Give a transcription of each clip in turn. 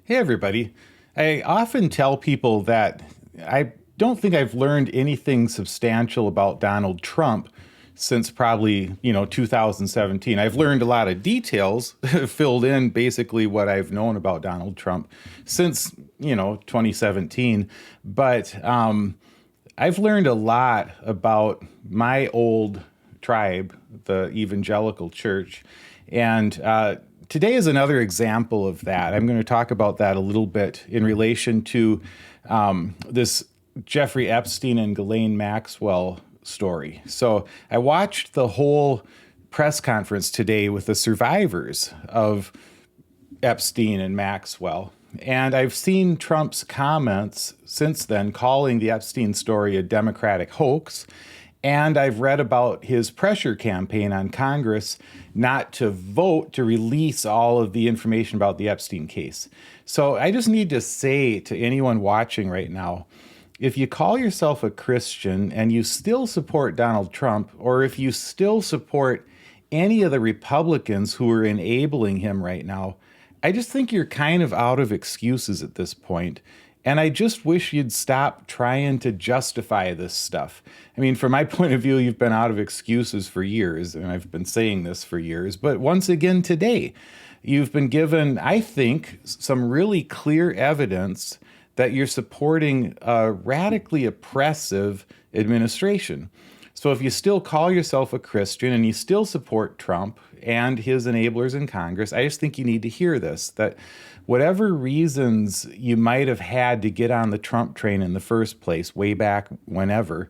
Hey, everybody. I often tell people that I don't think I've learned anything substantial about Donald Trump since probably, 2017. I've learned a lot of details, filled in basically what I've known about Donald Trump since, 2017. But I've learned a lot about my old tribe, the Evangelical Church. And today is another example of that. I'm going to talk about that a little bit in relation to this Jeffrey Epstein and Ghislaine Maxwell story. So I watched the whole press conference today with the survivors of Epstein and Maxwell. And I've seen Trump's comments since then calling the Epstein story a Democratic hoax. And I've read about his pressure campaign on Congress not to vote to release all of the information about the Epstein case. So I just need to say to anyone watching right now, if you call yourself a Christian and you still support Donald Trump, or if you still support any of the Republicans who are enabling him right now, I just think you're kind of out of excuses at this point. And I just wish you'd stop trying to justify this stuff. I mean, from my point of view, you've been out of excuses for years, and I've been saying this for years. But once again today, you've been given, I think, some really clear evidence that you're supporting a radically oppressive administration. So if you still call yourself a Christian and you still support Trump and his enablers in Congress, I just think you need to hear this, that whatever reasons you might have had to get on the Trump train in the first place, way back whenever,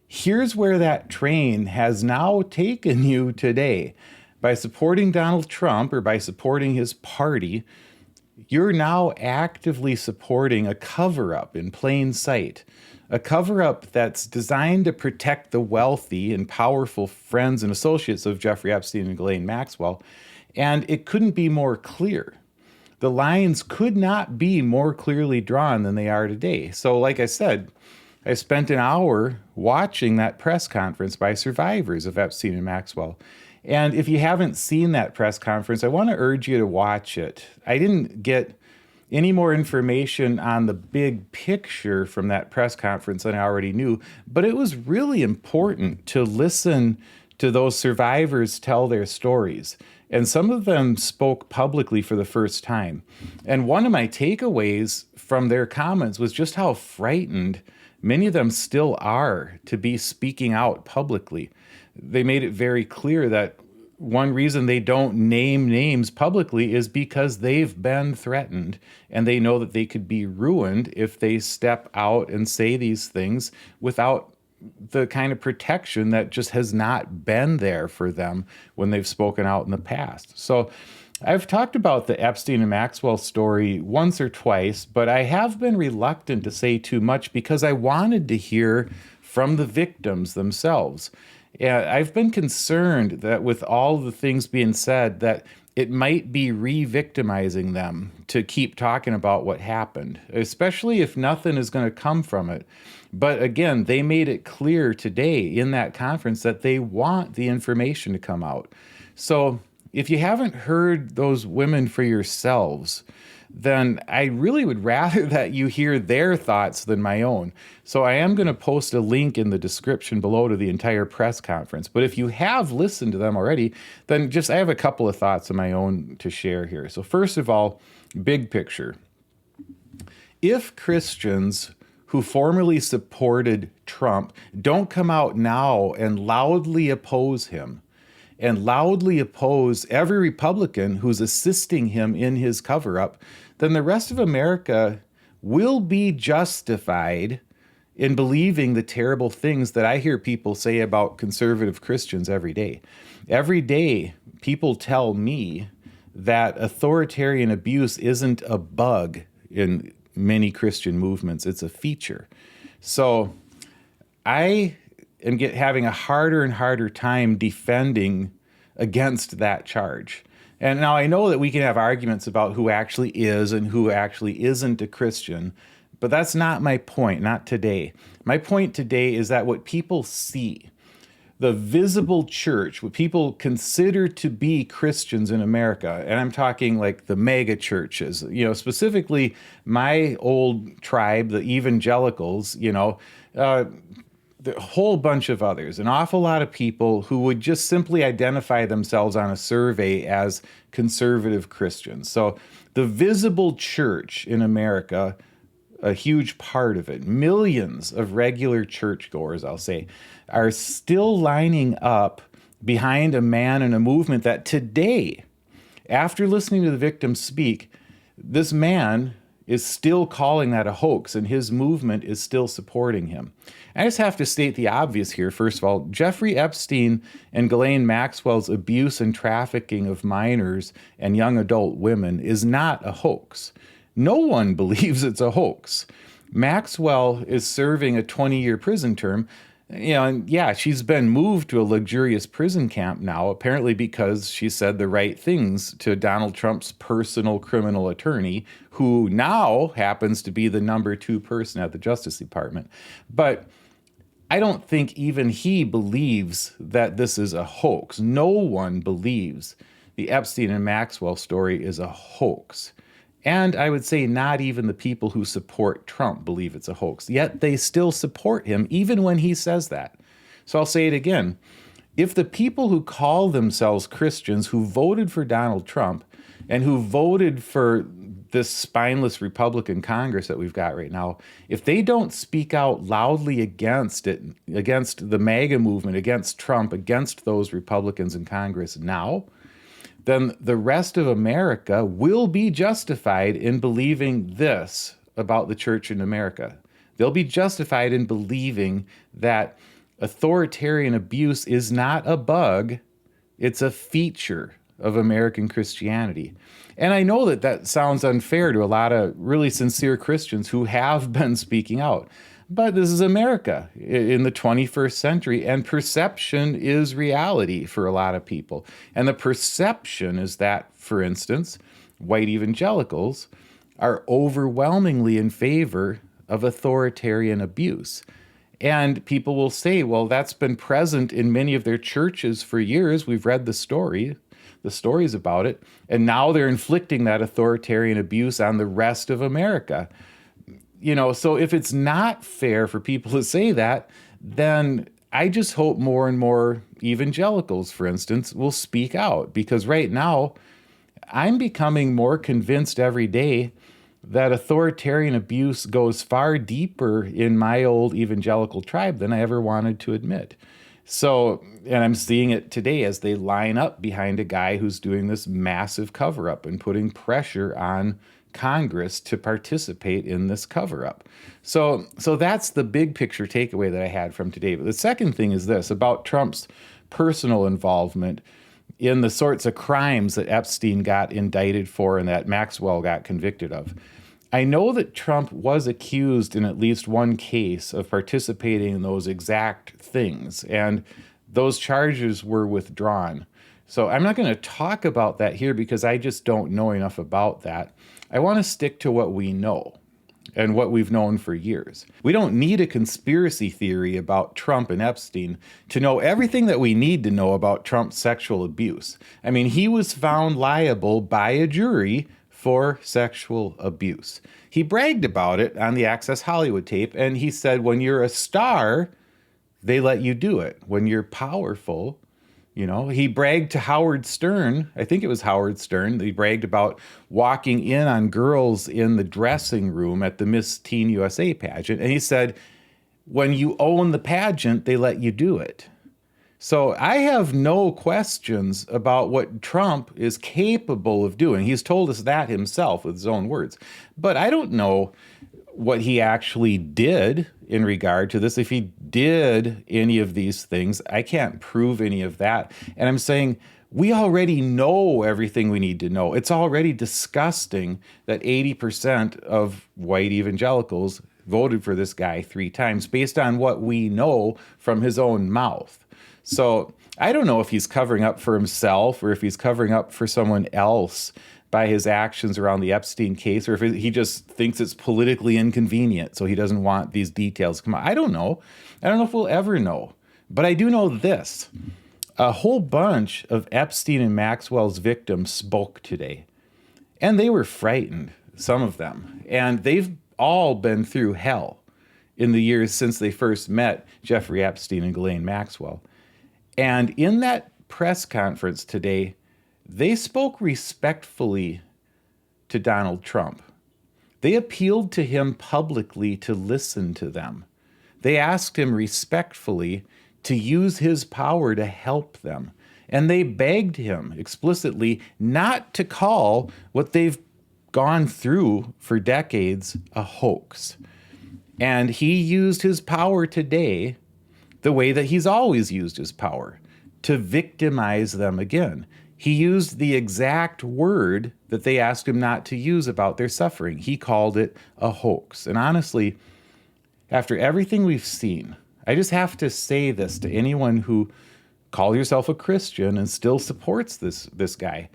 here's where that train has now taken you today. By supporting Donald Trump or by supporting his party, you're now actively supporting a cover-up in plain sight. A cover-up that's designed to protect the wealthy and powerful friends and associates of Jeffrey Epstein and Ghislaine Maxwell. And it couldn't be more clear. The lines could not be more clearly drawn than they are today. So like I said, I spent an hour watching that press conference by survivors of Epstein and Maxwell. And if you haven't seen that press conference, I want to urge you to watch it. I didn't get any more information on the big picture from that press conference than I already knew, but it was really important to listen to those survivors tell their stories. And some of them spoke publicly for the first time. And one of my takeaways from their comments was just how frightened many of them still are to be speaking out publicly. They made it very clear that one reason they don't name names publicly is because they've been threatened and they know that they could be ruined if they step out and say these things without the kind of protection that just has not been there for them when they've spoken out in the past. So I've talked about the Epstein and Maxwell story once or twice, but I have been reluctant to say too much because I wanted to hear from the victims themselves. I've been concerned that with all the things being said, that it might be re-victimizing them to keep talking about what happened, especially if nothing is going to come from it. But again, they made it clear today in that conference that they want the information to come out. So if you haven't heard those women for yourselves, then I really would rather that you hear their thoughts than my own. So I am going to post a link in the description below to the entire press conference. But if you have listened to them already, then I have a couple of thoughts of my own to share here. So first of all, big picture. If Christians who formerly supported Trump don't come out now and loudly oppose him, and loudly oppose every Republican who's assisting him in his cover-up, then the rest of America will be justified in believing the terrible things that I hear people say about conservative Christians every day. Every day, people tell me that authoritarian abuse isn't a bug in many Christian movements, it's a feature. So I am having a harder and harder time defending against that charge. And now I know that we can have arguments about who actually is and who actually isn't a Christian, but that's not my point, not today. My point today is that what people see, the visible church, what people consider to be Christians in America, and I'm talking like the mega churches, specifically my old tribe, the Evangelicals, a whole bunch of others, an awful lot of people who would just simply identify themselves on a survey as conservative Christians. So the visible church in America, a huge part of it, millions of regular churchgoers, I'll say, are still lining up behind a man and a movement that today, after listening to the victims speak, this man is still calling that a hoax, and his movement is still supporting him. I just have to state the obvious here. First of all, Jeffrey Epstein and Ghislaine Maxwell's abuse and trafficking of minors and young adult women is not a hoax. No one believes it's a hoax. Maxwell is serving a 20-year prison term. And yeah, she's been moved to a luxurious prison camp now, apparently because she said the right things to Donald Trump's personal criminal attorney, who now happens to be the number 2 person at the Justice Department. But I don't think even he believes that this is a hoax. No one believes the Epstein and Maxwell story is a hoax. And I would say not even the people who support Trump believe it's a hoax. Yet they still support him, even when he says that. So I'll say it again. If the people who call themselves Christians, who voted for Donald Trump, and who voted for this spineless Republican Congress that we've got right now, if they don't speak out loudly against it, against the MAGA movement, against Trump, against those Republicans in Congress now, then the rest of America will be justified in believing this about the church in America. They'll be justified in believing that authoritarian abuse is not a bug, it's a feature of American Christianity. And I know that that sounds unfair to a lot of really sincere Christians who have been speaking out. But this is America in the 21st century, and perception is reality for a lot of people. And the perception is that, for instance, white evangelicals are overwhelmingly in favor of authoritarian abuse. And people will say, well, that's been present in many of their churches for years. We've read the stories about it, and now they're inflicting that authoritarian abuse on the rest of America. So if it's not fair for people to say that, then I just hope more and more evangelicals, for instance, will speak out. Because right now, I'm becoming more convinced every day that authoritarian abuse goes far deeper in my old evangelical tribe than I ever wanted to admit. So, and I'm seeing it today as they line up behind a guy who's doing this massive cover-up and putting pressure on Congress to participate in this cover-up. So that's the big picture takeaway that I had from today. But the second thing is this, about Trump's personal involvement in the sorts of crimes that Epstein got indicted for and that Maxwell got convicted of. I know that Trump was accused in at least one case of participating in those exact things, and those charges were withdrawn. So I'm not going to talk about that here because I just don't know enough about that. I want to stick to what we know and what we've known for years. We don't need a conspiracy theory about Trump and Epstein to know everything that we need to know about Trump's sexual abuse. I mean, he was found liable by a jury for sexual abuse. He bragged about it on the Access Hollywood tape, and he said, when you're a star, they let you do it. When you're powerful, he bragged to Howard Stern. I think it was Howard Stern. He bragged about walking in on girls in the dressing room at the Miss Teen USA pageant. And he said, when you own the pageant, they let you do it. So I have no questions about what Trump is capable of doing. He's told us that himself with his own words. But I don't know what he actually did in regard to this. If he did any of these things, I can't prove any of that. And I'm saying we already know everything we need to know. It's already disgusting that 80% of white evangelicals voted for this guy 3 times based on what we know from his own mouth. So I don't know if he's covering up for himself or if he's covering up for someone else by his actions around the Epstein case, or if he just thinks it's politically inconvenient, so he doesn't want these details to come out. I don't know. I don't know if we'll ever know. But I do know this. A whole bunch of Epstein and Maxwell's victims spoke today, and they were frightened, some of them. And they've all been through hell in the years since they first met Jeffrey Epstein and Ghislaine Maxwell. And in that press conference today, they spoke respectfully to Donald Trump. They appealed to him publicly to listen to them. They asked him respectfully to use his power to help them. And they begged him explicitly not to call what they've gone through for decades a hoax. And he used his power today the way that he's always used his power, to victimize them again. He used the exact word that they asked him not to use about their suffering. He called it a hoax. And honestly, after everything we've seen, I just have to say this to anyone who calls yourself a Christian and still supports this guy.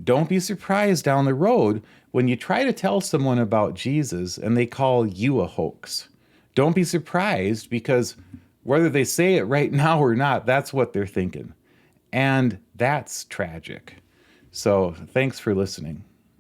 Don't be surprised down the road when you try to tell someone about Jesus and they call you a hoax. Don't be surprised, because whether they say it right now or not, that's what they're thinking. And that's tragic. So thanks for listening.